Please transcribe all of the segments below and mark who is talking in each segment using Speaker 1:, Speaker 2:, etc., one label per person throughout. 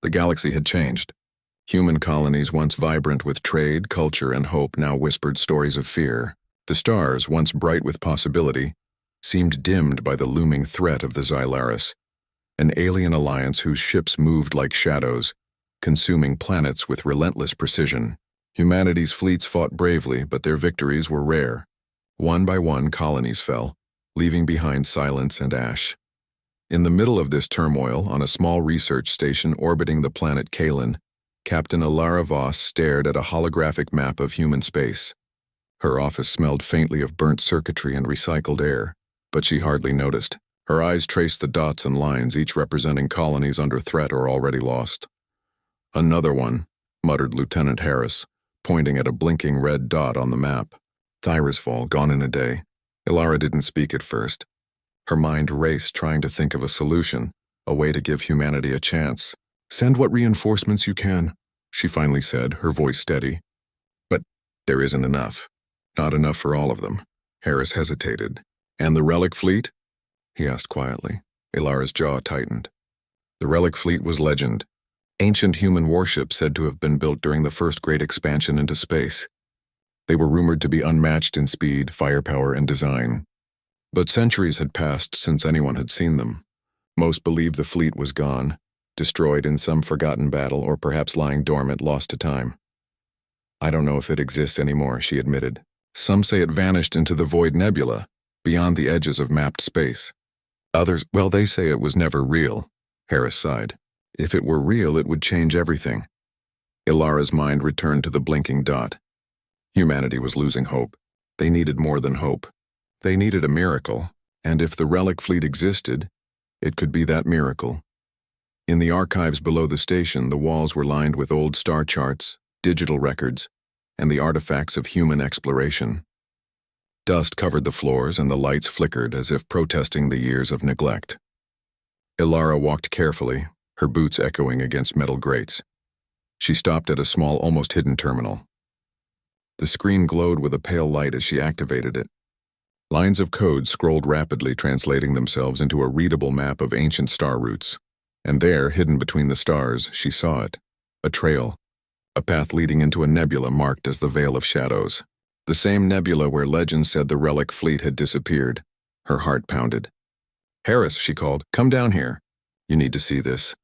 Speaker 1: The galaxy had changed. Human colonies, once vibrant with trade, culture, and hope, now whispered stories of fear. The stars, once bright with possibility, seemed dimmed by the looming threat of the Xylaris, an alien alliance whose ships moved like shadows, consuming planets with relentless precision. Humanity's fleets fought bravely, but their victories were rare. One by one, colonies fell, leaving behind silence and ash. In the middle of this turmoil, on a small research station orbiting the planet Kalin, Captain Alara Voss stared at a holographic map of human space. Her office smelled faintly of burnt circuitry and recycled air, but she hardly noticed. Her eyes traced the dots and lines, each representing colonies under threat or already lost. "Another one," muttered Lieutenant Harris, pointing at a blinking red dot on the map. Thyrisfall, gone in a day. Ilara didn't speak at first. Her mind raced, trying to think of a solution, a way to give humanity a chance. "Send what reinforcements you can," she finally said, her voice steady. "But there isn't enough. Not enough for all of them." Harris hesitated. "And the relic fleet?" he asked quietly. Ilara's jaw tightened. The relic fleet was legend. Ancient human warships said to have been built during the first great expansion into space. They were rumored to be unmatched in speed, firepower, and design. But centuries had passed since anyone had seen them. Most believed the fleet was gone, destroyed in some forgotten battle, or perhaps lying dormant, lost to time. "I don't know if it exists anymore," she admitted. "Some say it vanished into the void nebula, beyond the edges of mapped space. Others, well, they say it was never real." Harris sighed. "If it were real, it would change everything." Ilara's mind returned to the blinking dot. Humanity was losing hope. They needed more than hope. They needed a miracle, and if the relic fleet existed, it could be that miracle. In the archives below the station, the walls were lined with old star charts, digital records, and the artifacts of human exploration. Dust covered the floors and the lights flickered as if protesting the years of neglect. Ilara walked carefully, her boots echoing against metal grates. She stopped at a small, almost hidden terminal. The screen glowed with a pale light as she activated it. Lines of code scrolled rapidly, translating themselves into a readable map of ancient star routes. And there, hidden between the stars, she saw it. A trail. A path leading into a nebula marked as the Veil of Shadows. The same nebula where legend said the relic fleet had disappeared. Her heart pounded. "Harris," she called, "come down here. You need to see this."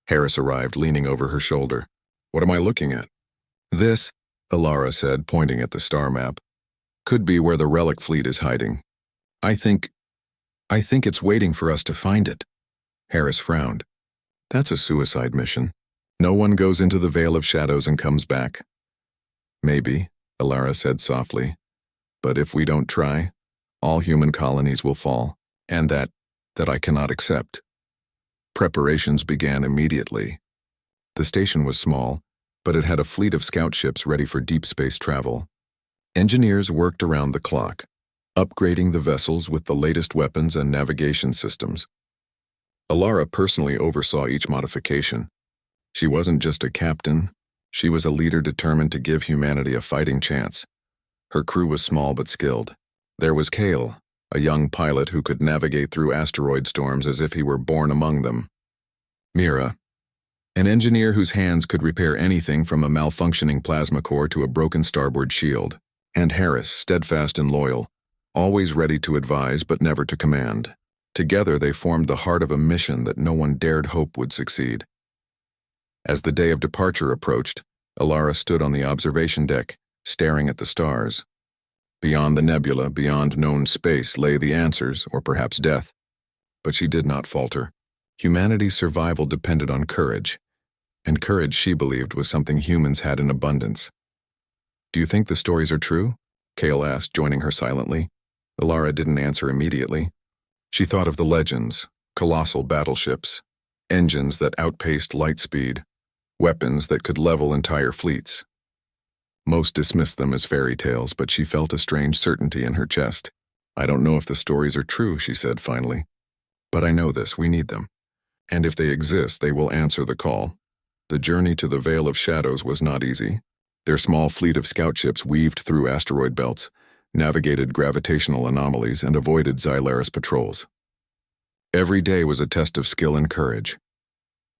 Speaker 1: Harris arrived, leaning over her shoulder. "What am I looking at?" "This," Ilara said, pointing at the star map, "could be where the relic fleet is hiding. I think it's waiting for us to find it." Harris frowned. "That's a suicide mission. No one goes into the Veil of Shadows and comes back." "Maybe," Ilara said softly, "but if we don't try, all human colonies will fall, and that I cannot accept." Preparations began immediately. The station was small, but it had a fleet of scout ships ready for deep space travel. Engineers worked around the clock, upgrading the vessels with the latest weapons and navigation systems. Ilara personally oversaw each modification. She wasn't just a captain, she was a leader determined to give humanity a fighting chance. Her crew was small but skilled. There was Kale, a young pilot who could navigate through asteroid storms as if he were born among them. Mira, an engineer whose hands could repair anything from a malfunctioning plasma core to a broken starboard shield. And Harris, steadfast and loyal, always ready to advise but never to command. Together they formed the heart of a mission that no one dared hope would succeed. As the day of departure approached, Ilara stood on the observation deck, staring at the stars. Beyond the nebula, beyond known space, lay the answers, or perhaps death. But she did not falter. Humanity's survival depended on courage, and courage, she believed, was something humans had in abundance. "Do you think the stories are true?" Kale asked, joining her silently. Ilara didn't answer immediately. She thought of the legends, colossal battleships, engines that outpaced light speed, weapons that could level entire fleets. Most dismissed them as fairy tales, but she felt a strange certainty in her chest. "I don't know if the stories are true," she said finally. "But I know this, we need them. And if they exist, they will answer the call." The journey to the Veil of Shadows was not easy. Their small fleet of scout ships weaved through asteroid belts, navigated gravitational anomalies, and avoided Xylaris patrols. Every day was a test of skill and courage.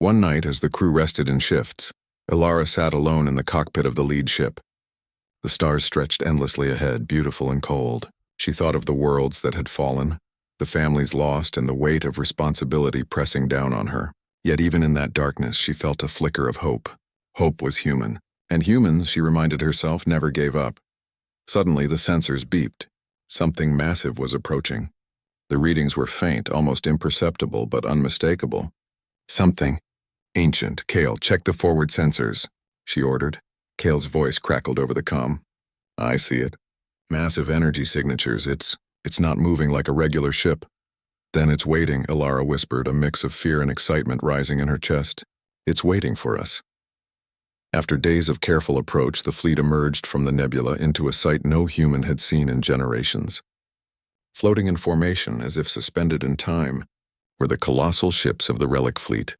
Speaker 1: One night, as the crew rested in shifts, Ilara sat alone in the cockpit of the lead ship. The stars stretched endlessly ahead, beautiful and cold. She thought of the worlds that had fallen, the families lost, and the weight of responsibility pressing down on her. Yet even in that darkness, she felt a flicker of hope. Hope was human, and humans, she reminded herself, never gave up. Suddenly, the sensors beeped. Something massive was approaching. The readings were faint, almost imperceptible, but unmistakable. Something ancient. Kale, check the forward sensors, she ordered. Kale's voice crackled over the comm. I see it. Massive energy signatures. It's not moving like a regular ship. Then it's waiting, Ilara whispered, a mix of fear and excitement rising in her chest. It's waiting for us. After days of careful approach, the fleet emerged from the nebula into a sight no human had seen in generations. Floating in formation, as if suspended in time, were the colossal ships of the relic fleet.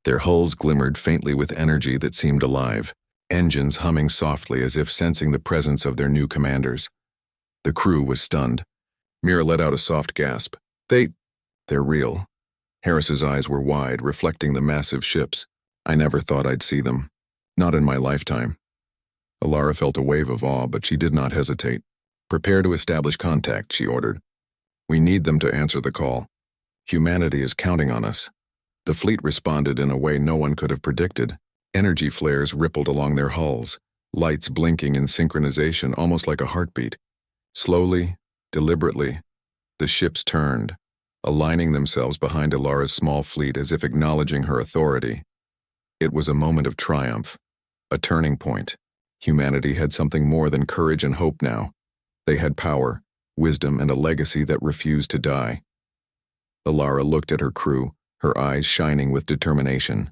Speaker 1: Their hulls glimmered faintly with energy that seemed alive, engines humming softly as if sensing the presence of their new commanders. The crew was stunned. Mira let out a soft gasp. They're real. Harris's eyes were wide, reflecting the massive ships. I never thought I'd see them. Not in my lifetime. Ilara felt a wave of awe, but she did not hesitate. Prepare to establish contact, she ordered. We need them to answer the call. Humanity is counting on us. The fleet responded in a way no one could have predicted. Energy flares rippled along their hulls, lights blinking in synchronization almost like a heartbeat. Slowly, deliberately, the ships turned, aligning themselves behind Ilara's small fleet as if acknowledging her authority. It was a moment of triumph, a turning point. Humanity had something more than courage and hope now. They had power, wisdom, and a legacy that refused to die. Ilara looked at her crew, her eyes shining with determination.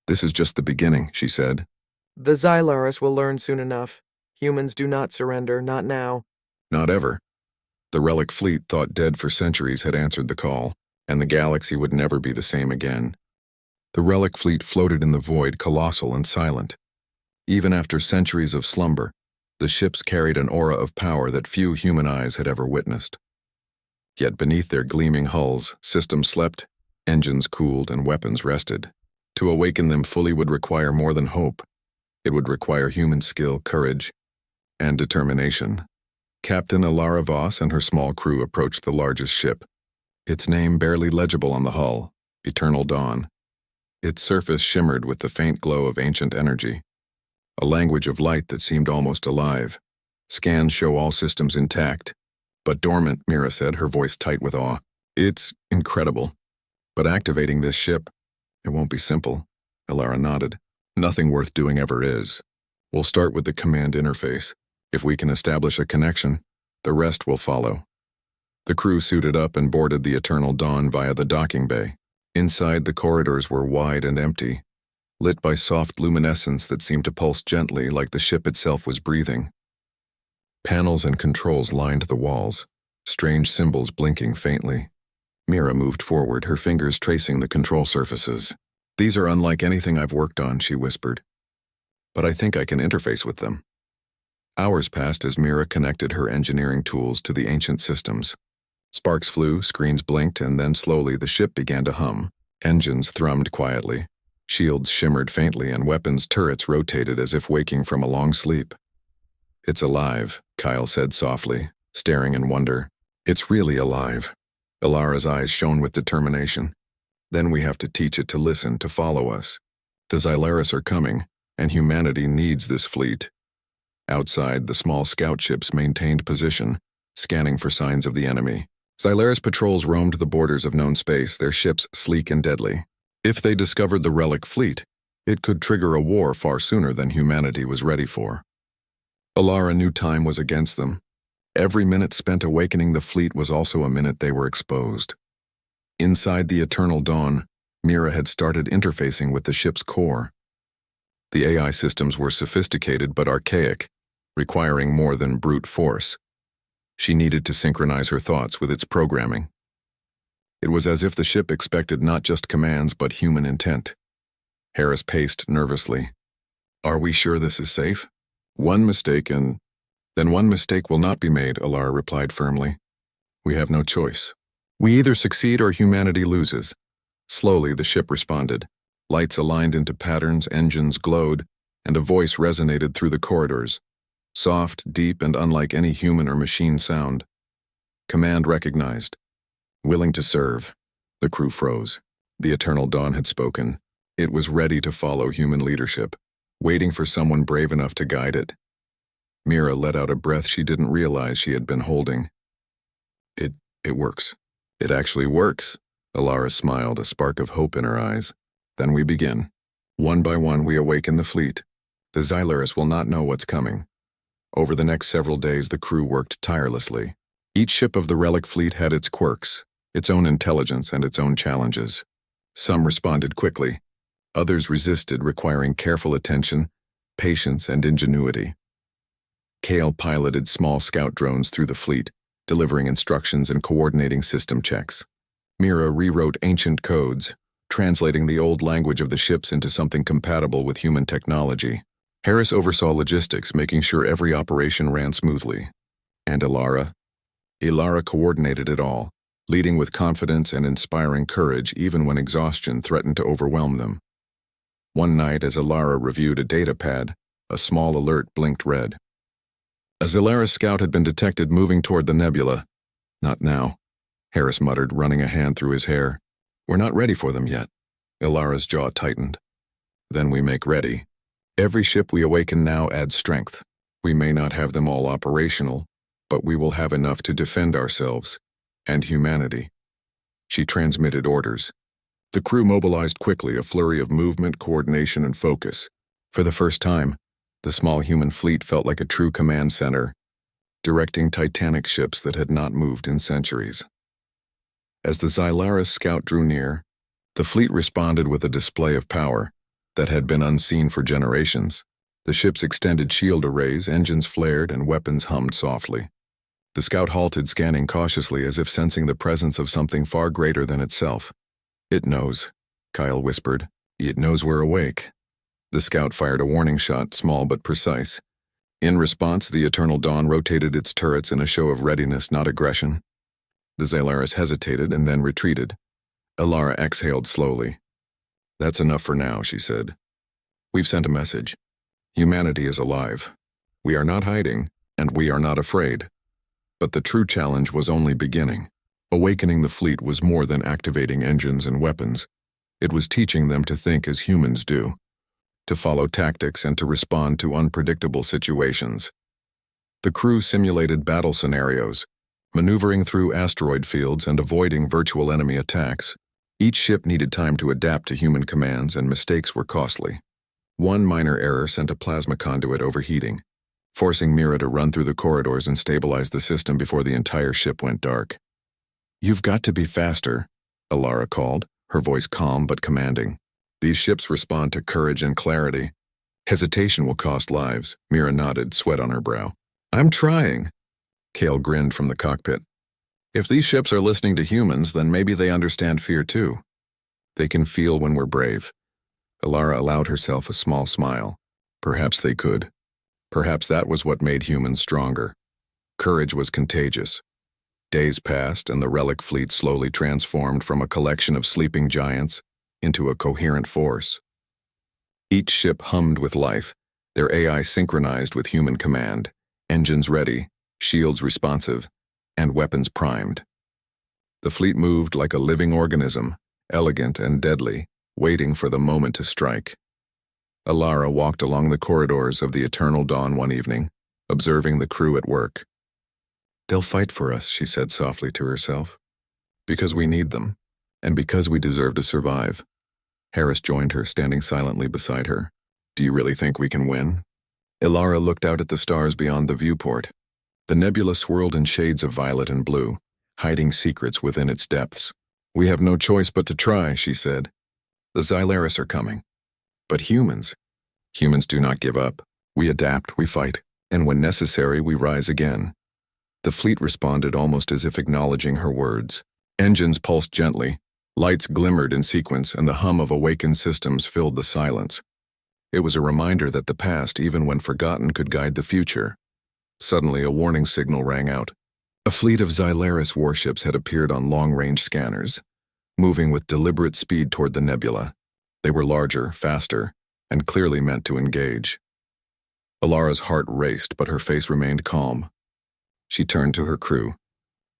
Speaker 1: This is just the beginning, she said.
Speaker 2: The Xylaris will learn soon enough. Humans do not surrender, not now.
Speaker 1: Not ever. The relic fleet, thought dead for centuries, had answered the call, and the galaxy would never be the same again. The relic fleet floated in the void, colossal and silent. Even after centuries of slumber, the ships carried an aura of power that few human eyes had ever witnessed. Yet beneath their gleaming hulls, systems slept, engines cooled, and weapons rested. To awaken them fully would require more than hope. It would require human skill, courage, and determination. Captain Ilara Voss and her small crew approached the largest ship. Its name barely legible on the hull, Eternal Dawn. Its surface shimmered with the faint glow of ancient energy, a language of light that seemed almost alive. Scans show all systems intact, but dormant, Mira said, her voice tight with awe. It's incredible. But activating this ship, it won't be simple. Ilara nodded. Nothing worth doing ever is. We'll start with the command interface. If we can establish a connection, the rest will follow. The crew suited up and boarded the Eternal Dawn via the docking bay. Inside, the corridors were wide and empty, lit by soft luminescence that seemed to pulse gently like the ship itself was breathing. Panels and controls lined the walls, strange symbols blinking faintly. Mira moved forward, her fingers tracing the control surfaces. These are unlike anything I've worked on, she whispered. But I think I can interface with them. Hours passed as Mira connected her engineering tools to the ancient systems. Sparks flew, screens blinked, and then slowly the ship began to hum. Engines thrummed quietly. Shields shimmered faintly, and weapons turrets rotated as if waking from a long sleep. It's alive, Kyle said softly, staring in wonder. It's really alive. Ilara's eyes shone with determination. Then we have to teach it to listen, to follow us. The Xylaris are coming, and humanity needs this fleet. Outside, the small scout ships maintained position, scanning for signs of the enemy. Xylaris patrols roamed the borders of known space, their ships sleek and deadly. If they discovered the relic fleet, it could trigger a war far sooner than humanity was ready for. Ilara knew time was against them. Every minute spent awakening the fleet was also a minute they were exposed. Inside the Eternal Dawn, Mira had started interfacing with the ship's core. The AI systems were sophisticated but archaic, requiring more than brute force. She needed to synchronize her thoughts with its programming. It was as if the ship expected not just commands but human intent. Harris paced nervously. Are we sure this is safe? One mistake and... Then one mistake will not be made, Ilara replied firmly. We have no choice. We either succeed or humanity loses. Slowly, the ship responded. Lights aligned into patterns, engines glowed, and a voice resonated through the corridors. Soft, deep, and unlike any human or machine sound. Command recognized. Willing to serve. The crew froze. The Eternal Dawn had spoken. It was ready to follow human leadership, waiting for someone brave enough to guide it. Mira let out a breath she didn't realize she had been holding. It works. It actually works. Alara smiled, a spark of hope in her eyes. Then we begin. One by one, we awaken the fleet. The Xylaris will not know what's coming. Over the next several days, the crew worked tirelessly. Each ship of the relic fleet had its quirks, its own intelligence, and its own challenges. Some responded quickly. Others resisted, requiring careful attention, patience, and ingenuity. Kale piloted small scout drones through the fleet, delivering instructions and coordinating system checks. Mira rewrote ancient codes, translating the old language of the ships into something compatible with human technology. Harris oversaw logistics, making sure every operation ran smoothly. And Ilara coordinated it all, leading with confidence and inspiring courage even when exhaustion threatened to overwhelm them. One night, as Ilara reviewed a data pad, a small alert blinked red. A Xylaris scout had been detected moving toward the nebula. Not now, Harris muttered, running a hand through his hair. We're not ready for them yet. Ilara's jaw tightened. Then we make ready. Every ship we awaken now adds strength. We may not have them all operational, but we will have enough to defend ourselves and humanity. She transmitted orders. The crew mobilized quickly, a flurry of movement, coordination, and focus. For the first time, the small human fleet felt like a true command center, directing titanic ships that had not moved in centuries. As the Xylaris scout drew near, the fleet responded with a display of power that had been unseen for generations. The ship's extended shield arrays, engines flared, and weapons hummed softly. The scout halted, scanning cautiously as if sensing the presence of something far greater than itself. It knows, Kyle whispered. It knows we're awake. The scout fired a warning shot, small but precise. In response, the Eternal Dawn rotated its turrets in a show of readiness, not aggression. The Xylaris hesitated and then retreated. Ilara exhaled slowly. That's enough for now, she said. We've sent a message. Humanity is alive. We are not hiding, and we are not afraid. But the true challenge was only beginning. Awakening the fleet was more than activating engines and weapons. It was teaching them to think as humans do, to follow tactics and to respond to unpredictable situations. The crew simulated battle scenarios, maneuvering through asteroid fields and avoiding virtual enemy attacks. Each ship needed time to adapt to human commands, and mistakes were costly. One minor error sent a plasma conduit overheating, forcing Mira to run through the corridors and stabilize the system before the entire ship went dark. You've got to be faster, Ilara called, her voice calm but commanding. These ships respond to courage and clarity. Hesitation will cost lives, Mira nodded, sweat on her brow. I'm trying. Kale grinned from the cockpit. If these ships are listening to humans, then maybe they understand fear too. They can feel when we're brave. Ilara allowed herself a small smile. Perhaps they could. Perhaps that was what made humans stronger. Courage was contagious. Days passed, and the relic fleet slowly transformed from a collection of sleeping giants into a coherent force. Each ship hummed with life, their AI synchronized with human command, engines ready, shields responsive, and weapons primed. The fleet moved like a living organism, elegant and deadly, waiting for the moment to strike. Ilara walked along the corridors of the Eternal Dawn one evening, observing the crew at work. They'll fight for us, she said softly to herself. Because we need them, and because we deserve to survive. Harris joined her, standing silently beside her. Do you really think we can win? Ilara looked out at the stars beyond the viewport. The nebula swirled in shades of violet and blue, hiding secrets within its depths. We have no choice but to try, she said. The Xylaris are coming. But humans do not give up. We adapt, we fight, and when necessary, we rise again. The fleet responded almost as if acknowledging her words. Engines pulsed gently, lights glimmered in sequence, and the hum of awakened systems filled the silence. It was a reminder that the past, even when forgotten, could guide the future. Suddenly, a warning signal rang out. A fleet of Xylaris warships had appeared on long-range scanners. moving with deliberate speed toward the nebula. They were larger, faster, and clearly meant to engage. Alara's heart raced, but her face remained calm. She turned to her crew.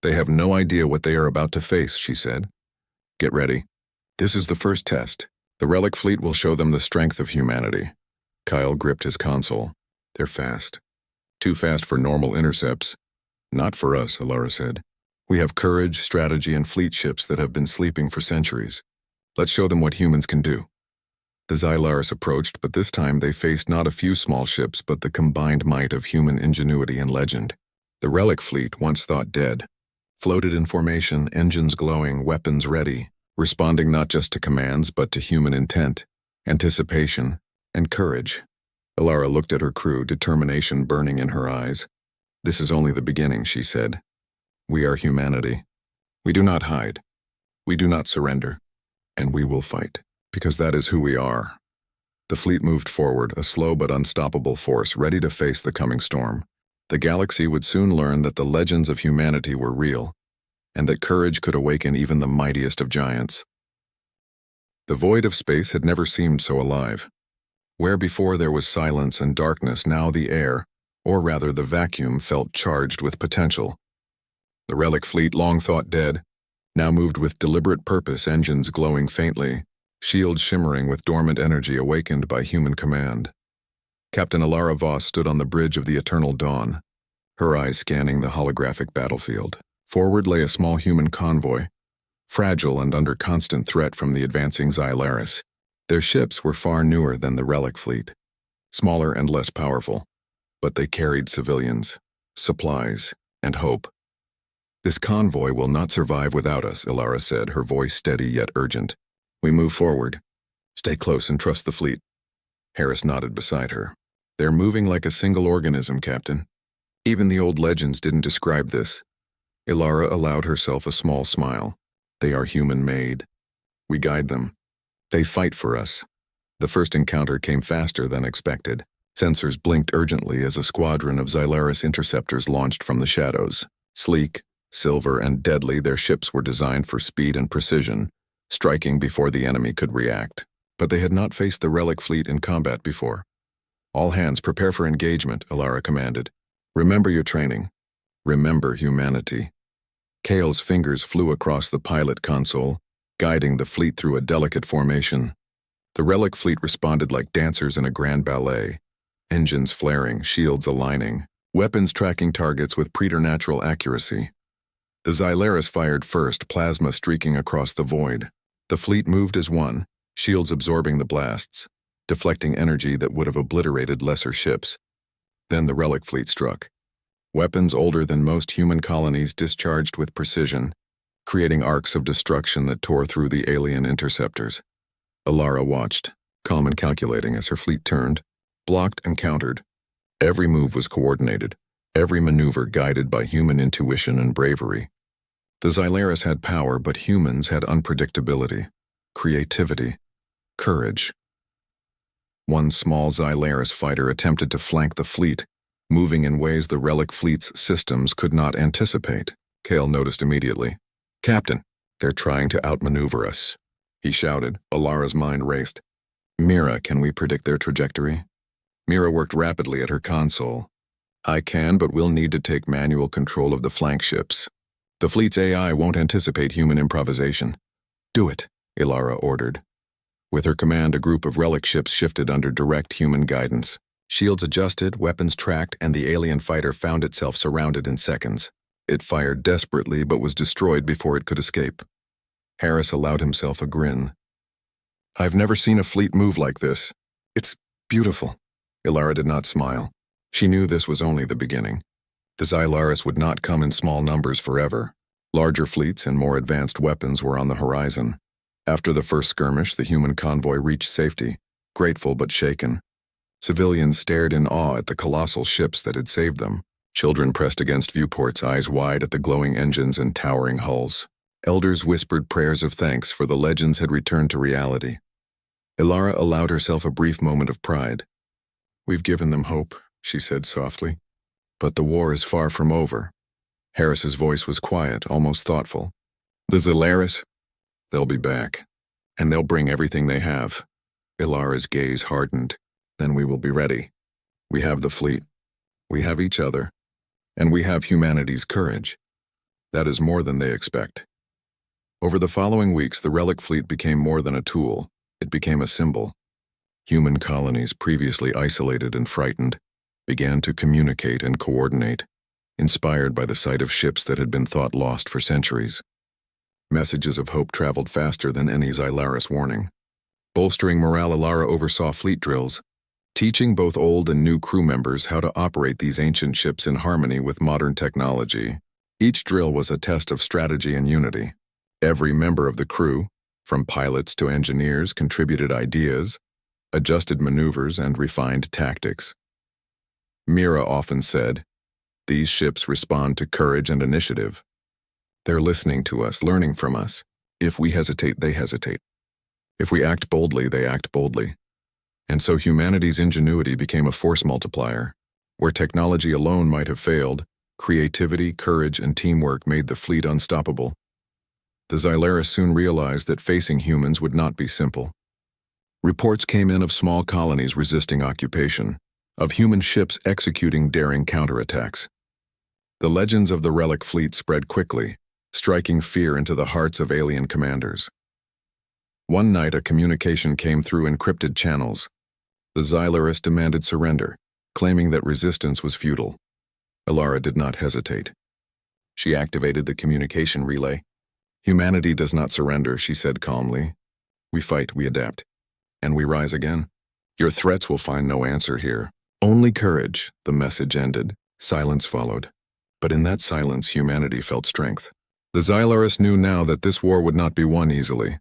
Speaker 1: "They have no idea what they are about to face," she said. "Get ready. This is the first test. The relic fleet will show them the strength of humanity." Kyle gripped his console. "They're fast. Too fast for normal intercepts." "Not for us," Alara said. "We have courage, strategy, and fleet ships that have been sleeping for centuries. Let's show them what humans can do." The Xylaris approached, but this time they faced not a few small ships, but the combined might of human ingenuity and legend. The relic fleet, once thought dead, floated in formation, engines glowing, weapons ready, responding not just to commands, but to human intent, anticipation, and courage. Alara looked at her crew, determination burning in her eyes. "This is only the beginning," she said. "We are humanity. We do not hide. We do not surrender. And we will fight, because that is who we are." The fleet moved forward, a slow but unstoppable force, ready to face the coming storm. The galaxy would soon learn that the legends of humanity were real, and that courage could awaken even the mightiest of giants. The void of space had never seemed so alive. Where before there was silence and darkness, now the air, or rather the vacuum, felt charged with potential. The relic fleet, long thought dead, now moved with deliberate purpose, engines glowing faintly, shields shimmering with dormant energy awakened by human command. Captain Alara Voss stood on the bridge of the eternal dawn, her eyes scanning the holographic battlefield. Forward lay a small human convoy, fragile and under constant threat from the advancing Xylaris. Their ships were far newer than the relic fleet, smaller and less powerful, but they carried civilians, supplies, and hope. "This convoy will not survive without us," Alara said, her voice steady yet urgent. "We move forward. Stay close and trust the fleet." Harris nodded beside her. "They're moving like a single organism, Captain. Even the old legends didn't describe this." Alara allowed herself a small smile. "They are human-made. We guide them. They fight for us." The first encounter came faster than expected. Sensors blinked urgently as a squadron of Xylaris interceptors launched from the shadows. Sleek, silver, and deadly, their ships were designed for speed and precision, striking before the enemy could react. But they had not faced the relic fleet in combat before. "All hands prepare for engagement," Alara commanded. "Remember your training. Remember humanity." Kale's fingers flew across the pilot console, guiding the fleet through a delicate formation. The relic fleet responded like dancers in a grand ballet, engines flaring, shields aligning, weapons tracking targets with preternatural accuracy. The Xylaris fired first, plasma streaking across the void. The fleet moved as one, shields absorbing the blasts, deflecting energy that would have obliterated lesser ships. Then the relic fleet struck. Weapons older than most human colonies discharged with precision, creating arcs of destruction that tore through the alien interceptors. Alara watched, calm and calculating as her fleet turned, blocked and countered. Every move was coordinated, every maneuver guided by human intuition and bravery. The Xylaris had power, but humans had unpredictability, creativity, courage. One small Xylaris fighter attempted to flank the fleet, moving in ways the relic fleet's systems could not anticipate. Kale noticed immediately. "Captain, they're trying to outmaneuver us," he shouted. Alara's mind raced. "Mira, can we predict their trajectory?" Mira worked rapidly at her console. "I can, but we'll need to take manual control of the flank ships. The fleet's AI won't anticipate human improvisation." "Do it," Alara ordered. With her command, a group of relic ships shifted under direct human guidance. Shields adjusted, weapons tracked, and the alien fighter found itself surrounded in seconds. It fired desperately but was destroyed before it could escape. Harris allowed himself a grin. "I've never seen a fleet move like this. It's beautiful." Alara did not smile. She knew this was only the beginning. The Xylaris would not come in small numbers forever. Larger fleets and more advanced weapons were on the horizon. After the first skirmish, the human convoy reached safety, grateful but shaken. Civilians stared in awe at the colossal ships that had saved them. Children pressed against viewports, eyes wide at the glowing engines and towering hulls. Elders whispered prayers of thanks, for the legends had returned to reality. Alara allowed herself a brief moment of pride. "We've given them hope," she said softly. "But the war is far from over." Harris's voice was quiet, almost thoughtful. "The Xylaris, They'll be back. And they'll bring everything they have. Ilara's gaze hardened. Then we will be ready. We have the fleet. We have each other. And we have humanity's courage. That is more than they expect. Over the following weeks, the relic fleet became more than a tool. It became a symbol. Human colonies, previously isolated and frightened, began to communicate and coordinate, inspired by the sight of ships that had been thought lost for centuries. Messages of hope traveled faster than any Xylaris warning. Bolstering morale, Ilara oversaw fleet drills, teaching both old and new crew members how to operate these ancient ships in harmony with modern technology. Each drill was a test of strategy and unity. Every member of the crew, from pilots to engineers, contributed ideas, adjusted maneuvers, and refined tactics. Mira often said, "These ships respond to courage and initiative. They're listening to us, learning from us. If we hesitate, they hesitate. If we act boldly, they act boldly." And so humanity's ingenuity became a force multiplier. Where technology alone might have failed, creativity, courage, and teamwork made the fleet unstoppable. The Xylaris soon realized that facing humans would not be simple. Reports came in of small colonies resisting occupation, of human ships executing daring counterattacks. The legends of the relic fleet spread quickly, striking fear into the hearts of alien commanders. One night, a communication came through encrypted channels. The Xylaris demanded surrender, claiming that resistance was futile. Ilara did not hesitate. She activated the communication relay. "Humanity does not surrender," she said calmly. "We fight, we adapt, and we rise again. Your threats will find no answer here. Only courage," the message ended. Silence followed. But in that silence, humanity felt strength. The Xylaris knew now that this war would not be won easily.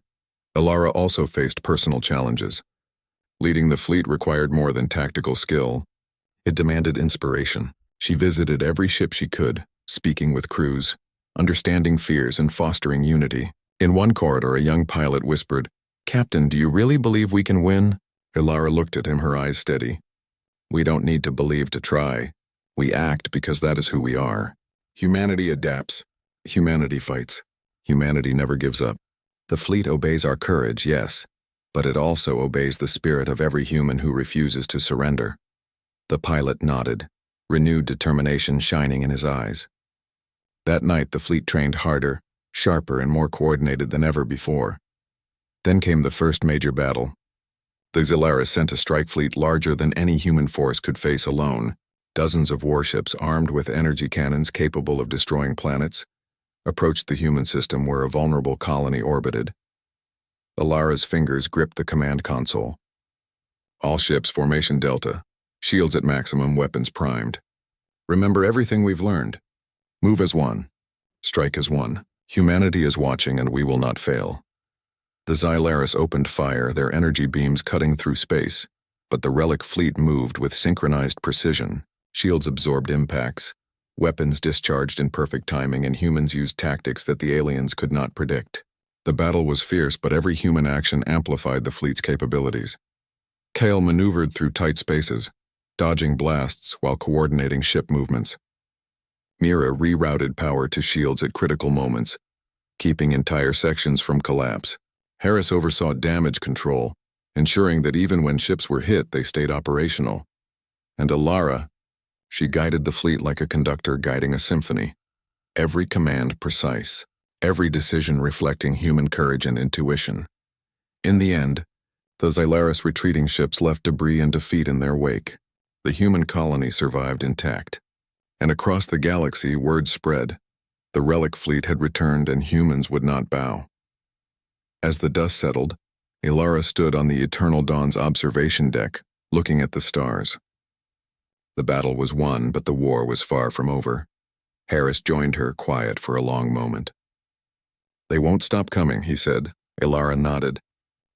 Speaker 1: Ilara also faced personal challenges. Leading the fleet required more than tactical skill. It demanded inspiration. She visited every ship she could, speaking with crews, understanding fears and fostering unity. In one corridor, a young pilot whispered, "Captain, do you really believe we can win?" Ilara looked at him, her eyes steady. "We don't need to believe to try. We act because that is who we are. Humanity adapts. Humanity fights. Humanity never gives up. The fleet obeys our courage, yes, but it also obeys the spirit of every human who refuses to surrender." The pilot nodded, renewed determination shining in his eyes. That night, the fleet trained harder, sharper, and more coordinated than ever before. Then came the first major battle. The Xylaris sent a strike fleet larger than any human force could face alone. Dozens of warships armed with energy cannons capable of destroying planets approached the human system where a vulnerable colony orbited. Ilara's fingers gripped the command console. "All ships, formation Delta. Shields at maximum, weapons primed. Remember everything we've learned. Move as one. Strike as one. Humanity is watching and we will not fail." The Xylaris opened fire, their energy beams cutting through space, but the relic fleet moved with synchronized precision. Shields absorbed impacts, weapons discharged in perfect timing, and humans used tactics that the aliens could not predict. The battle was fierce, but every human action amplified the fleet's capabilities. Kale maneuvered through tight spaces, dodging blasts while coordinating ship movements. Mira rerouted power to shields at critical moments, keeping entire sections from collapse. Harris oversaw damage control, ensuring that even when ships were hit, they stayed operational. And Ilara, she guided the fleet like a conductor guiding a symphony. Every command precise, every decision reflecting human courage and intuition. In the end, the Xylaris retreating ships left debris and defeat in their wake. The human colony survived intact. And across the galaxy, word spread. The relic fleet had returned and humans would not bow. As the dust settled, Ilara stood on the Eternal Dawn's observation deck, looking at the stars. The battle was won, but the war was far from over. Harris joined her, quiet for a long moment. "They won't stop coming," he said. Ilara nodded.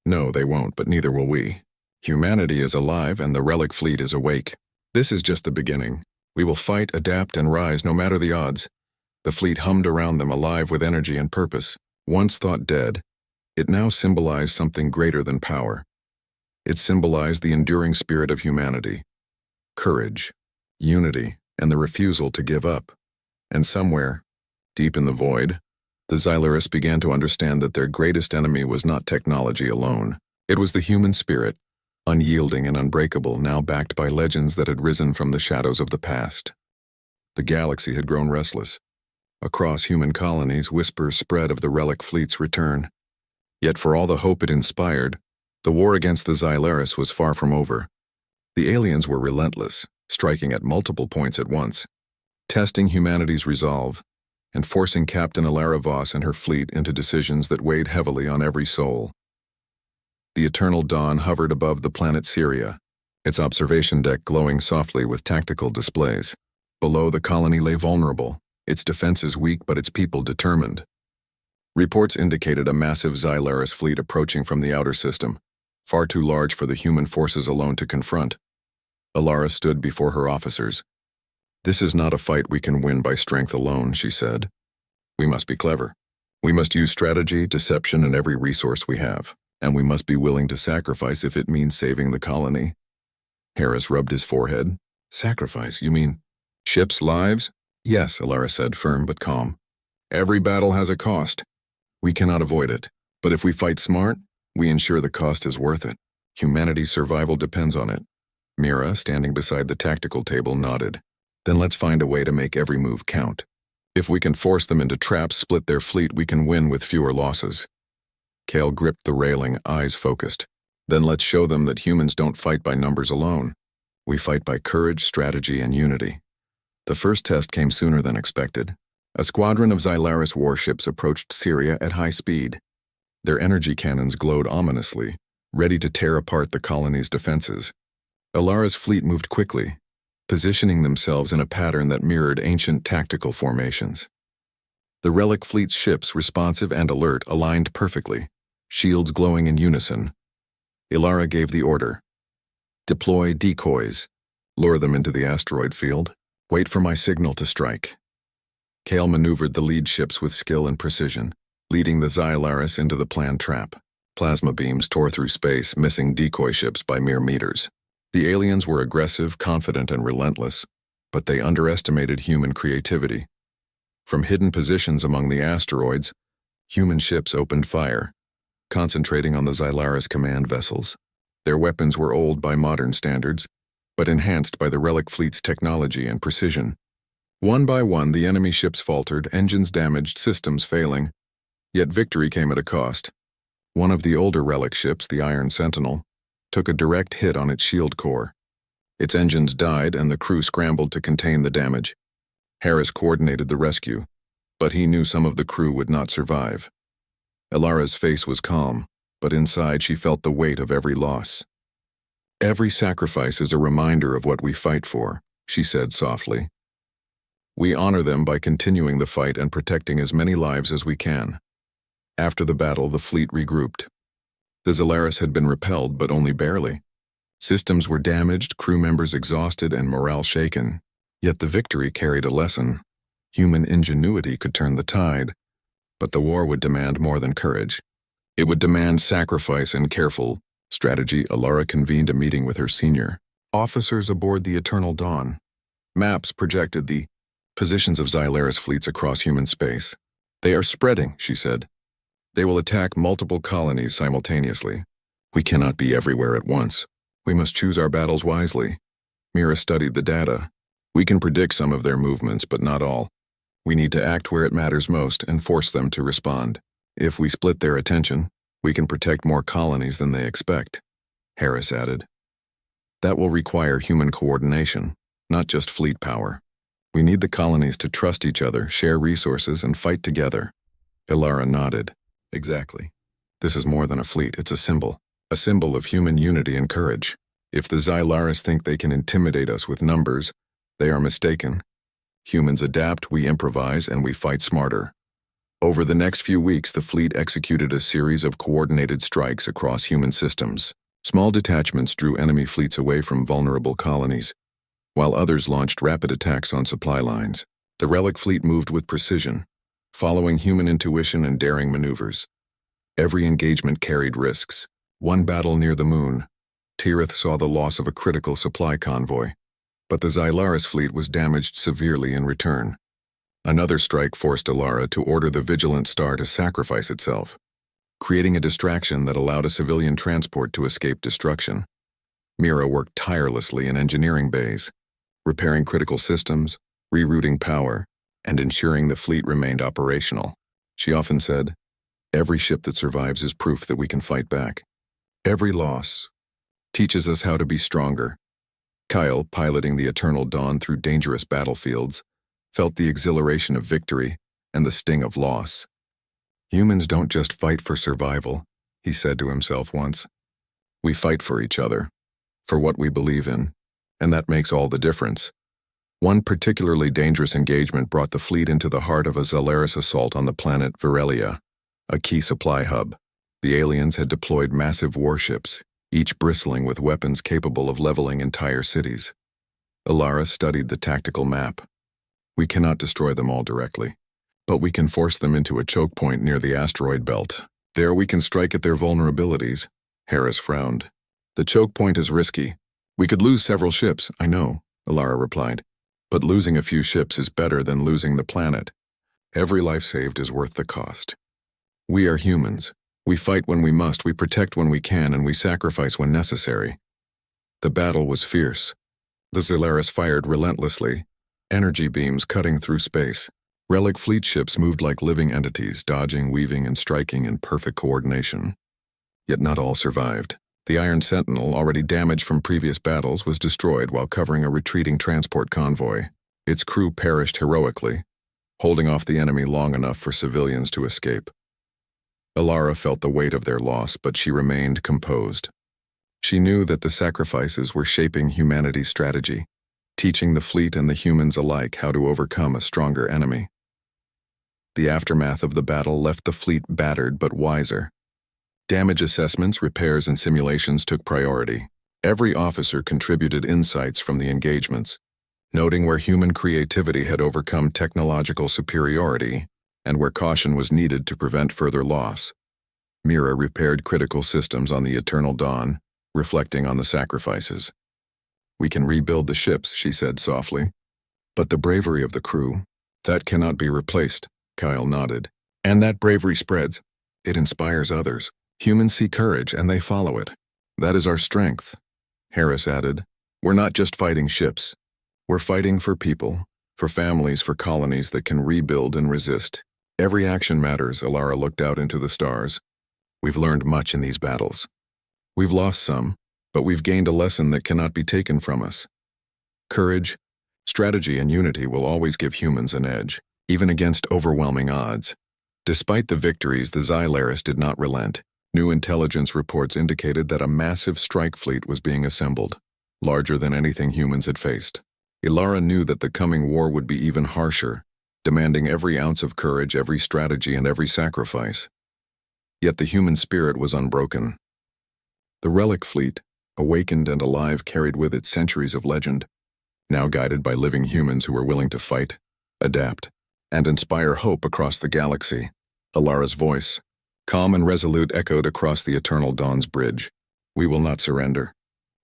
Speaker 1: "No, they won't, but neither will we. Humanity is alive and the relic fleet is awake. This is just the beginning. We will fight, adapt, and rise no matter the odds." The fleet hummed around them, alive with energy and purpose. Once thought dead, it now symbolized something greater than power. It symbolized the enduring spirit of humanity. Courage, unity, and the refusal to give up. And somewhere, deep in the void, The Xylaris began to understand that their greatest enemy was not technology alone. It was the human spirit, unyielding and unbreakable, now backed by legends that had risen from the shadows of the past. The galaxy had grown restless. Across human colonies, whispers spread of the relic fleet's return. Yet for all the hope it inspired, the war against the Xylaris was far from over. The aliens were relentless, striking at multiple points at once, testing humanity's resolve, and forcing Captain Alara Voss and her fleet into decisions that weighed heavily on every soul. The eternal dawn hovered above the planet Syria, its observation deck glowing softly with tactical displays. Below, the colony lay vulnerable, its defenses weak but its people determined. Reports indicated a massive Xylaris fleet approaching from the outer system, far too large for the human forces alone to confront. Alara stood before her officers. "This is not a fight we can win by strength alone," she said. "We must be clever. We must use strategy, deception, and every resource we have, and we must be willing to sacrifice if it means saving the colony." Harris rubbed his forehead. "Sacrifice, you mean ships' lives?" "Yes," Alara said, firm but calm. "Every battle has a cost. We cannot avoid it, but if we fight smart, we ensure the cost is worth it. Humanity's survival depends on it." Mira, standing beside the tactical table, nodded. "Then let's find a way to make every move count. If we can force them into traps, split their fleet, we can win with fewer losses." Kale gripped the railing, eyes focused. "Then let's show them that humans don't fight by numbers alone. We fight by courage, strategy, and unity." The first test came sooner than expected. A squadron of Xylaris warships approached Syria at high speed. Their energy cannons glowed ominously, ready to tear apart the colony's defenses. Alara's fleet moved quickly, positioning themselves in a pattern that mirrored ancient tactical formations. The relic fleet's ships, responsive and alert, aligned perfectly, shields glowing in unison. Alara gave the order. "Deploy decoys. Lure them into the asteroid field. Wait for my signal to strike." Kale maneuvered the lead ships with skill and precision, leading the Xylaris into the planned trap. Plasma beams tore through space, missing decoy ships by mere meters. The aliens were aggressive, confident, and relentless, but they underestimated human creativity. From hidden positions among the asteroids, human ships opened fire, concentrating on the Xylaris command vessels. Their weapons were old by modern standards, but enhanced by the relic fleet's technology and precision. One by one, the enemy ships faltered, engines damaged, systems failing. Yet victory came at a cost. One of the older relic ships, the Iron Sentinel, took a direct hit on its shield core. Its engines died and the crew scrambled to contain the damage. Harris coordinated the rescue, but he knew some of the crew would not survive. Alara's face was calm, but inside she felt the weight of every loss. "Every sacrifice is a reminder of what we fight for," she said softly. "We honor them by continuing the fight and protecting as many lives as we can." After the battle, the fleet regrouped. The Xylaris had been repelled, but only barely. Systems were damaged, crew members exhausted, and morale shaken. Yet the victory carried a lesson. Human ingenuity could turn the tide, but the war would demand more than courage. It would demand sacrifice and careful strategy. Alara convened a meeting with her senior officers aboard the Eternal Dawn. Maps projected the positions of Xylaris fleets across human space. "They are spreading," she said. "They will attack multiple colonies simultaneously. We cannot be everywhere at once. We must choose our battles wisely." Mira studied the data. "We can predict some of their movements, but not all. We need to act where it matters most and force them to respond. If we split their attention, we can protect more colonies than they expect," Harris added. "That will require human coordination, not just fleet power. We need the colonies to trust each other, share resources, and fight together." Alara nodded. "Exactly. This is more than a fleet, it's a symbol of human unity and courage. If the Xylaris think they can intimidate us with numbers, they are mistaken. Humans adapt, we improvise, and we fight smarter." Over the next few weeks, the fleet executed a series of coordinated strikes across human systems. Small detachments drew enemy fleets away from vulnerable colonies, while others launched rapid attacks on supply lines. The relic fleet moved with precision, following human intuition and daring maneuvers. Every engagement carried risks. One battle near the moon, Tirith saw the loss of a critical supply convoy, but the Xylaris fleet was damaged severely in return. Another strike forced Alara to order the Vigilant Star to sacrifice itself, creating a distraction that allowed a civilian transport to escape destruction. Mira worked tirelessly in engineering bays, repairing critical systems, rerouting power, and ensuring the fleet remained operational. She often said, "Every ship that survives is proof that we can fight back. Every loss teaches us how to be stronger." Kyle, piloting the Eternal Dawn through dangerous battlefields, felt the exhilaration of victory and the sting of loss. "Humans don't just fight for survival," he said to himself once. "We fight for each other, for what we believe in, and that makes all the difference." One particularly dangerous engagement brought the fleet into the heart of a Zalaris assault on the planet Virelia, a key supply hub. The aliens had deployed massive warships, each bristling with weapons capable of leveling entire cities. Alara studied the tactical map. "We cannot destroy them all directly, but we can force them into a choke point near the asteroid belt. There we can strike at their vulnerabilities." Harris frowned. "The choke point is risky. We could lose several ships, I know," Alara replied. "But losing a few ships is better than losing the planet. Every life saved is worth the cost. We are humans. We fight when we must, we protect when we can, and we sacrifice when necessary." The battle was fierce. The Zalaris fired relentlessly, energy beams cutting through space. Relic fleet ships moved like living entities, dodging, weaving, and striking in perfect coordination. Yet not all survived. The Iron Sentinel, already damaged from previous battles, was destroyed while covering a retreating transport convoy. Its crew perished heroically, holding off the enemy long enough for civilians to escape. Alara felt the weight of their loss, but she remained composed. She knew that the sacrifices were shaping humanity's strategy, teaching the fleet and the humans alike how to overcome a stronger enemy. The aftermath of the battle left the fleet battered but wiser. Damage assessments, repairs, and simulations took priority. Every officer contributed insights from the engagements, noting where human creativity had overcome technological superiority and where caution was needed to prevent further loss. Mira repaired critical systems on the Eternal Dawn, reflecting on the sacrifices. "We can rebuild the ships," she said softly. "But the bravery of the crew, that cannot be replaced," Kyle nodded. "And that bravery spreads. It inspires others. Humans see courage and they follow it. That is our strength." Harris added, "We're not just fighting ships. We're fighting for people, for families, for colonies that can rebuild and resist. Every action matters." Alara looked out into the stars. "We've learned much in these battles. We've lost some, but we've gained a lesson that cannot be taken from us. Courage, strategy, and unity will always give humans an edge, even against overwhelming odds." Despite the victories, the Zalaris did not relent. New intelligence reports indicated that a massive strike fleet was being assembled, larger than anything humans had faced. Alara knew that the coming war would be even harsher, demanding every ounce of courage, every strategy, and every sacrifice. Yet the human spirit was unbroken. The relic fleet, awakened and alive, carried with it centuries of legend, now guided by living humans who were willing to fight, adapt, and inspire hope across the galaxy. Alara's voice, calm and resolute, echoed across the Eternal Dawn's bridge. "We will not surrender.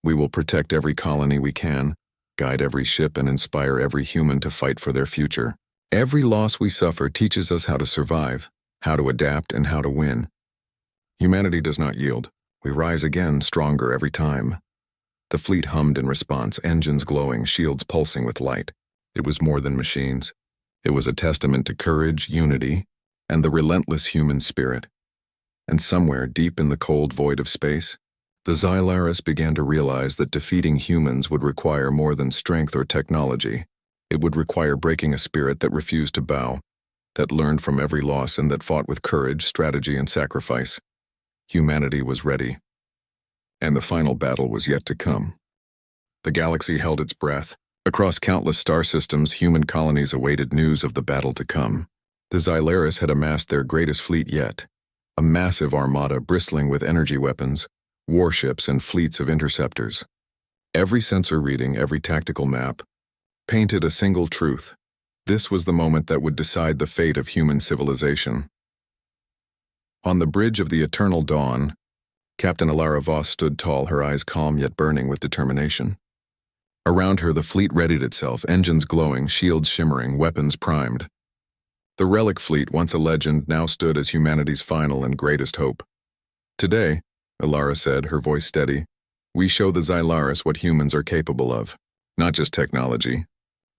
Speaker 1: We will protect every colony we can, guide every ship, and inspire every human to fight for their future. Every loss we suffer teaches us how to survive, how to adapt, and how to win. Humanity does not yield. We rise again, stronger every time." The fleet hummed in response, engines glowing, shields pulsing with light. It was more than machines. It was a testament to courage, unity, and the relentless human spirit. And somewhere deep in the cold void of space, the Zalaris began to realize that defeating humans would require more than strength or technology. It would require breaking a spirit that refused to bow, that learned from every loss, and that fought with courage, strategy, and sacrifice. Humanity was ready. And the final battle was yet to come. The galaxy held its breath. Across countless star systems, human colonies awaited news of the battle to come. The Zalaris had amassed their greatest fleet yet, a massive armada bristling with energy weapons, warships, and fleets of interceptors. Every sensor reading, every tactical map, painted a single truth. This was the moment that would decide the fate of human civilization. On the bridge of the Eternal Dawn, Captain Alara Voss stood tall, her eyes calm yet burning with determination. Around her, the fleet readied itself, engines glowing, shields shimmering, weapons primed. The relic fleet, once a legend, now stood as humanity's final and greatest hope. Today, Ilara said, her voice steady, we show the Xylaris what humans are capable of. Not just technology,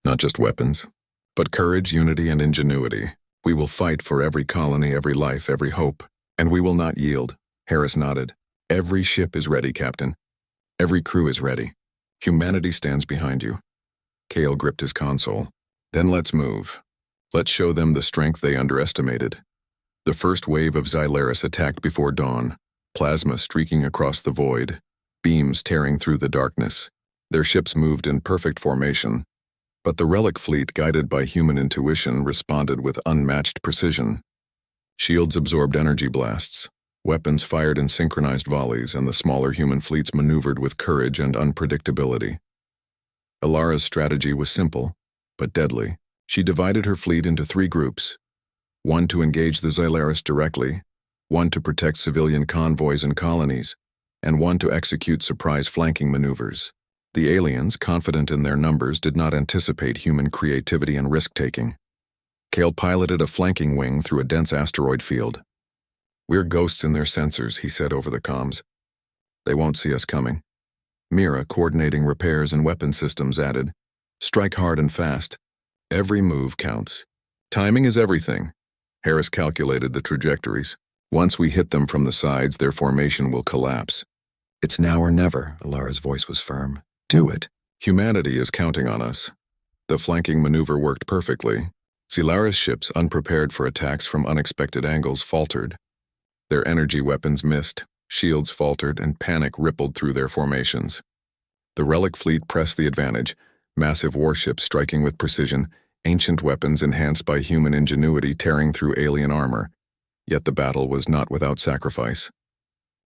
Speaker 1: not just weapons, but courage, unity, and ingenuity. We will fight for every colony, every life, every hope, and we will not yield. Harris nodded. Every ship is ready, Captain. Every crew is ready. Humanity stands behind you. Kale gripped his console. Then let's move. Let's show them the strength they underestimated. The first wave of Xylaris attacked before dawn, plasma streaking across the void, beams tearing through the darkness. Their ships moved in perfect formation, but the relic fleet, guided by human intuition, responded with unmatched precision. Shields absorbed energy blasts, weapons fired in synchronized volleys, and the smaller human fleets maneuvered with courage and unpredictability. Ilara's strategy was simple, but deadly. She divided her fleet into 3 groups, one to engage the Xylaris directly, one to protect civilian convoys and colonies, and one to execute surprise flanking maneuvers. The aliens, confident in their numbers, did not anticipate human creativity and risk-taking. Kale piloted a flanking wing through a dense asteroid field. We're ghosts in their sensors, he said over the comms. They won't see us coming. Mira, coordinating repairs and weapon systems, added, strike hard and fast. Every move counts. Timing is everything. Harris calculated the trajectories. Once we hit them from the sides, their formation will collapse. It's now or never, Ilara's voice was firm. Do it. Humanity is counting on us. The flanking maneuver worked perfectly. Xylara's ships, unprepared for attacks from unexpected angles, faltered. Their energy weapons missed, shields faltered, and panic rippled through their formations. The relic fleet pressed the advantage, massive warships striking with precision, ancient weapons enhanced by human ingenuity tearing through alien armor. Yet the battle was not without sacrifice.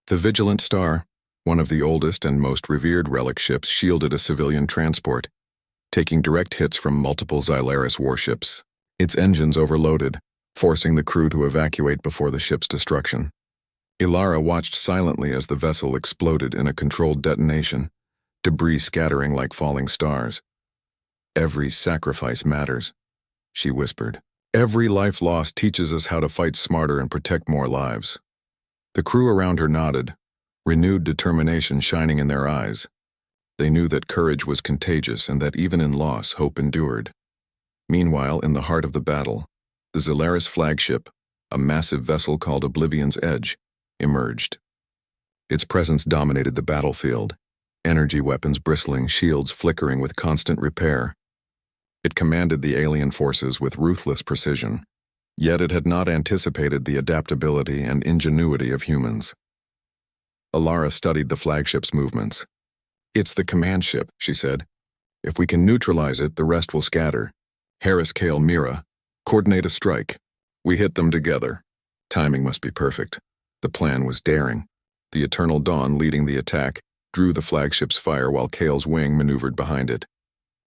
Speaker 1: The Vigilant Star, one of the oldest and most revered relic ships, shielded a civilian transport, taking direct hits from multiple Xylaris warships. Its engines overloaded, forcing the crew to evacuate before the ship's destruction. Ilara watched silently as the vessel exploded in a controlled detonation, debris scattering like falling stars. Every sacrifice matters, she whispered. Every life lost teaches us how to fight smarter and protect more lives. The crew around her nodded, renewed determination shining in their eyes. They knew that courage was contagious and that even in loss, hope endured. Meanwhile, in the heart of the battle, the Xylaris flagship, a massive vessel called Oblivion's Edge, emerged. Its presence dominated the battlefield, energy weapons bristling, shields flickering with constant repair. It commanded the alien forces with ruthless precision, yet it had not anticipated the adaptability and ingenuity of humans. Ilara studied the flagship's movements. It's the command ship, she said. If we can neutralize it, the rest will scatter. Harris, Kale, Mira, coordinate a strike. We hit them together. Timing must be perfect. The plan was daring. The Eternal Dawn, leading the attack, drew the flagship's fire while Kale's wing maneuvered behind it.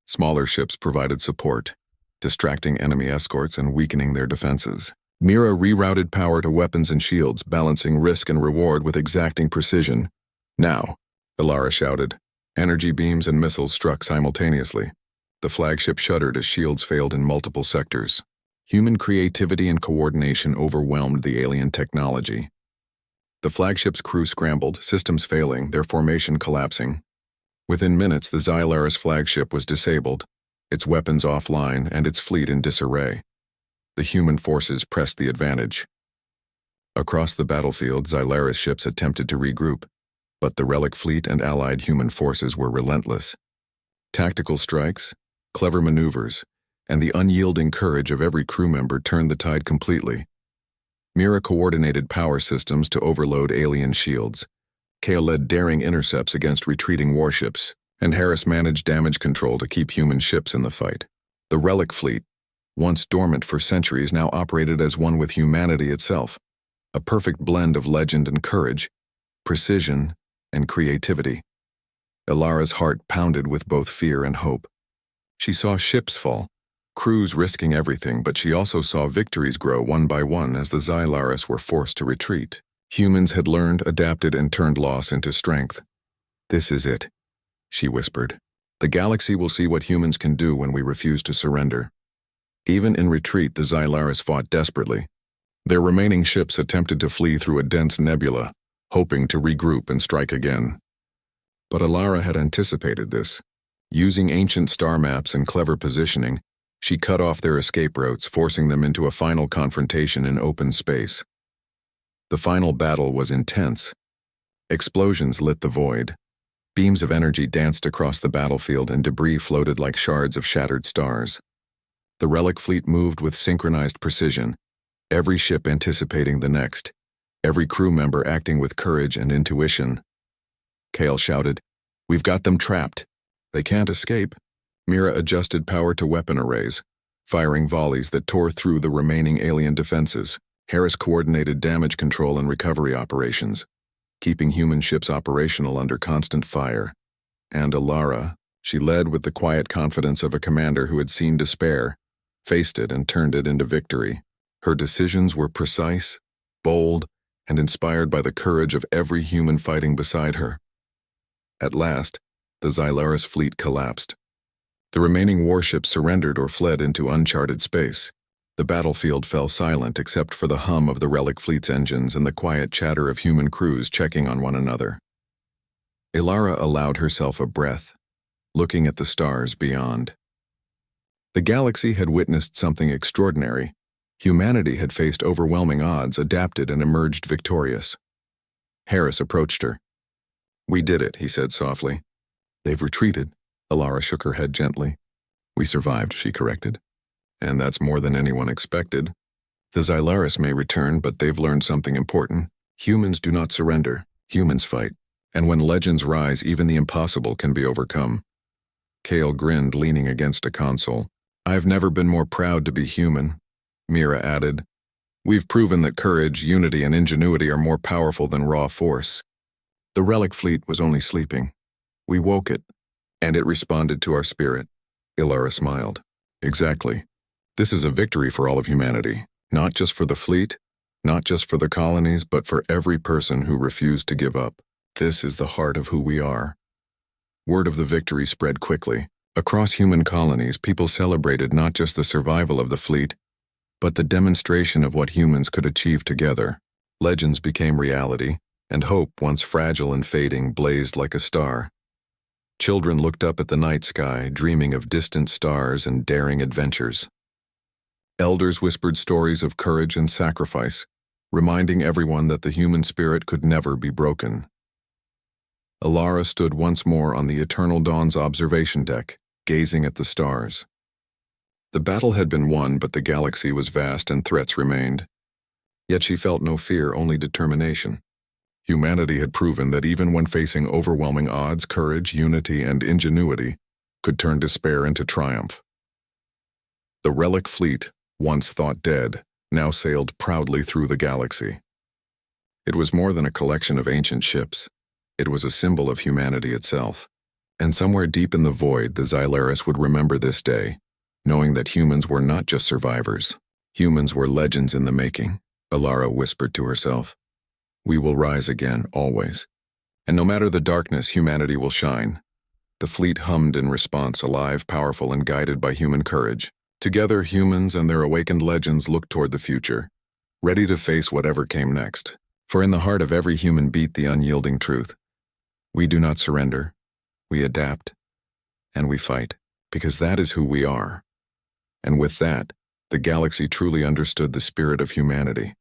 Speaker 1: Smaller ships provided support, distracting enemy escorts and weakening their defenses. Mira rerouted power to weapons and shields, balancing risk and reward with exacting precision. Now, Ilara shouted. Energy beams and missiles struck simultaneously. The flagship shuddered as shields failed in multiple sectors. Human creativity and coordination overwhelmed the alien technology. The flagship's crew scrambled, systems failing, their formation collapsing. Within minutes, the Xylaris flagship was disabled, its weapons offline and its fleet in disarray. The human forces pressed the advantage. Across the battlefield, Xylaris ships attempted to regroup, but the relic fleet and allied human forces were relentless. Tactical strikes, clever maneuvers, and the unyielding courage of every crew member turned the tide completely. Mira coordinated power systems to overload alien shields. Kale led daring intercepts against retreating warships, and Harris managed damage control to keep human ships in the fight. The relic fleet, once dormant for centuries, now operated as one with humanity itself, a perfect blend of legend and courage, precision and creativity. Ilara's heart pounded with both fear and hope. She saw ships fall, crews risking everything, but she also saw victories grow one by one as the Xylaris were forced to retreat. Humans had learned, adapted, and turned loss into strength. This is it, she whispered. The galaxy will see what humans can do when we refuse to surrender. Even in retreat, the Xylaris fought desperately. Their remaining ships attempted to flee through a dense nebula, hoping to regroup and strike again. But Alara had anticipated this. Using ancient star maps and clever positioning, she cut off their escape routes, forcing them into a final confrontation in open space. The final battle was intense. Explosions lit the void. Beams of energy danced across the battlefield and debris floated like shards of shattered stars. The relic fleet moved with synchronized precision, every ship anticipating the next, every crew member acting with courage and intuition. Kale shouted, "We've got them trapped. They can't escape." Mira adjusted power to weapon arrays, firing volleys that tore through the remaining alien defenses. Harris coordinated damage control and recovery operations, keeping human ships operational under constant fire. And Alara, she led with the quiet confidence of a commander who had seen despair, faced it and turned it into victory. Her decisions were precise, bold, and inspired by the courage of every human fighting beside her. At last, the Xylaris fleet collapsed. The remaining warships surrendered or fled into uncharted space. The battlefield fell silent except for the hum of the relic fleet's engines and the quiet chatter of human crews checking on one another. Alara allowed herself a breath, looking at the stars beyond. The galaxy had witnessed something extraordinary. Humanity had faced overwhelming odds, adapted, and emerged victorious. Harris approached her. "We did it," he said softly. "They've retreated." Alara shook her head gently. "We survived," she corrected. "And that's more than anyone expected. The Xylaris may return, but they've learned something important. Humans do not surrender. Humans fight. And when legends rise, even the impossible can be overcome." Kale grinned, leaning against a console. "I've never been more proud to be human," Mira added. "We've proven that courage, unity, and ingenuity are more powerful than raw force. The relic fleet was only sleeping. We woke it, and it responded to our spirit." Alara smiled. "Exactly. This is a victory for all of humanity, not just for the fleet, not just for the colonies, but for every person who refused to give up. This is the heart of who we are." Word of the victory spread quickly. Across human colonies, people celebrated not just the survival of the fleet, but the demonstration of what humans could achieve together. Legends became reality, and hope, once fragile and fading, blazed like a star. Children looked up at the night sky, dreaming of distant stars and daring adventures. Elders whispered stories of courage and sacrifice, reminding everyone that the human spirit could never be broken. Alara stood once more on the Eternal Dawn's observation deck, gazing at the stars. The battle had been won, but the galaxy was vast and threats remained. Yet she felt no fear, only determination. Humanity had proven that even when facing overwhelming odds, courage, unity, and ingenuity could turn despair into triumph. The relic fleet, once thought dead, now sailed proudly through the galaxy. It was more than a collection of ancient ships. It was a symbol of humanity itself. And somewhere deep in the void, the Xylaris would remember this day, knowing that humans were not just survivors. Humans were legends in the making, Alara whispered to herself. "We will rise again, always. And no matter the darkness, humanity will shine." The fleet hummed in response, alive, powerful, and guided by human courage. Together, humans and their awakened legends looked toward the future, ready to face whatever came next. For in the heart of every human beat the unyielding truth. We do not surrender. We adapt. And we fight, because that is who we are. And with that, the galaxy truly understood the spirit of humanity.